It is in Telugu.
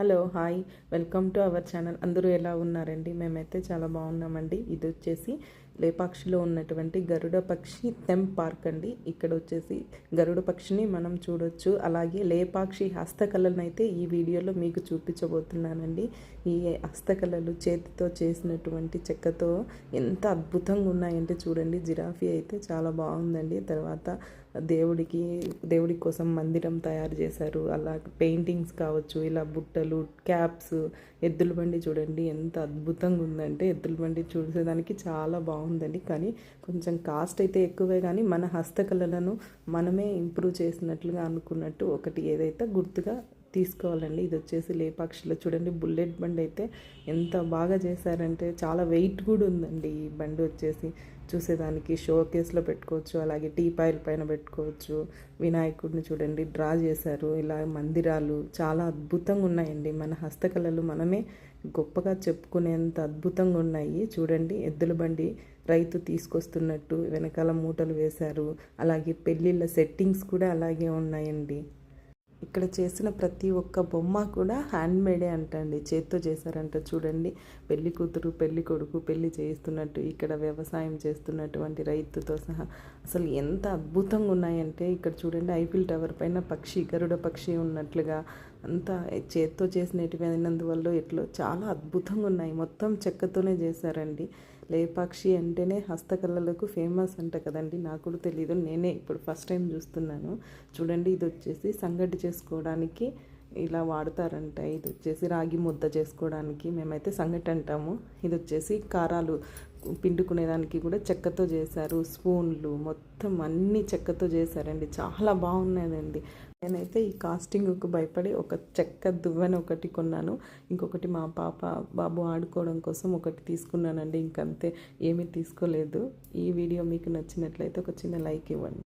Hello hi welcome to our channel. అందరూ ఎలా ఉన్నారండి? మేమైతే చాలా బాగున్నామండి. ఇది వచ్చేసి లేపాక్షిలో ఉన్నటువంటి గరుడ పక్షి థెమ్ పార్క్ అండి. ఇక్కడ వచ్చేసి గరుడ పక్షిని మనం చూడొచ్చు. అలాగే లేపాక్షి హస్తకళలను అయితే ఈ వీడియోలో మీకు చూపించబోతున్నానండి. ఈ హస్తకళలు చేతితో చేసినటువంటి చెక్కతో ఎంత అద్భుతంగా ఉన్నాయంటే చూడండి. జిరాఫీ అయితే చాలా బాగుందండి. తర్వాత దేవుడి కోసం మందిరం తయారు చేశారు. అలా పెయింటింగ్స్ కావచ్చు, ఇలా బుట్టలు, క్యాప్స్, ఎద్దుల బండి చూడండి ఎంత అద్భుతంగా ఉందంటే. ఎద్దుల బండి చూసేదానికి చాలా బాగుందండి. కానీ కొంచెం కాస్ట్ అయితే ఎక్కువే, కానీ మన హస్తకళలను మనమే ఇంప్రూవ్ చేసినట్లుగా అనుకున్నట్టు ఒకటి ఏదైతే గుర్తుగా తీసుకోవాలండి. ఇది వచ్చేసి లేపాక్షిలో చూడండి. బుల్లెట్ బండి అయితే ఎంత బాగా చేశారంటే చాలా వెయిట్ కూడా ఉందండి. ఈ బండి వచ్చేసి చూసేదానికి షో కేస్లో పెట్టుకోవచ్చు, అలాగే టీపాయిల పైన పెట్టుకోవచ్చు. వినాయకుడిని చూడండి డ్రా చేశారు. ఇలా మందిరాలు చాలా అద్భుతంగా ఉన్నాయండి. మన హస్తకళలు మనమే గొప్పగా చెప్పుకునేంత అద్భుతంగా ఉన్నాయి. చూడండి ఎద్దుల బండి రైతు తీసుకొస్తున్నట్టు వెనకాల మూటలు వేశారు. అలాగే పెళ్ళిళ్ళ సెట్టింగ్స్ కూడా అలాగే ఉన్నాయండి. ఇక్కడ చేసిన ప్రతి ఒక్క బొమ్మ కూడా హ్యాండ్మేడే అంటండి, చేత్తో చేశారంట. చూడండి పెళ్లి కూతురు పెళ్లి కొడుకు పెళ్లి చేయిస్తున్నట్టు, ఇక్కడ వ్యవసాయం చేస్తున్నటువంటి రైతుతో సహా అసలు ఎంత అద్భుతంగా ఉన్నాయంటే. ఇక్కడ చూడండి ఐఫిల్ టవర్ పైన పక్షి, గరుడ పక్షి ఉన్నట్లుగా అంతా చేత్తో చేసినటివి అయినందువల్ల ఎట్లో చాలా అద్భుతంగా ఉన్నాయి. మొత్తం చెక్కతోనే చేశారండి. లేపాక్షి అంటేనే హస్తకళలకు ఫేమస్ అంట కదండి. నాకు కూడా తెలీదు, నేనే ఇప్పుడు ఫస్ట్ టైం చూస్తున్నాను. చూడండి ఇది వచ్చేసి సంగటి చేసుకోవడానికి ఇలా వాడతారంట. ఇది వచ్చేసి రాగి ముద్ద చేసుకోవడానికి మేమైతే సంగటి అంటాము. ఇది వచ్చేసి కారాలు పిండుకునేదానికి కూడా చెక్కతో చేశారు. స్పూన్లు మొత్తం అన్నీ చెక్కతో చేశారండి. చాలా బాగున్నదండి. నేనైతే ఈ కాస్టింగ్కు భయపడి ఒక చెక్క దువ్వెన ఒకటి కొన్నాను. ఇంకొకటి మా పాప బాబు ఆడుకోవడం కోసం ఒకటి తీసుకున్నానండి. ఇంకంతే, ఏమీ తీసుకోలేదు. ఈ వీడియో మీకు నచ్చినట్లయితే ఒక చిన్న లైక్ ఇవ్వండి.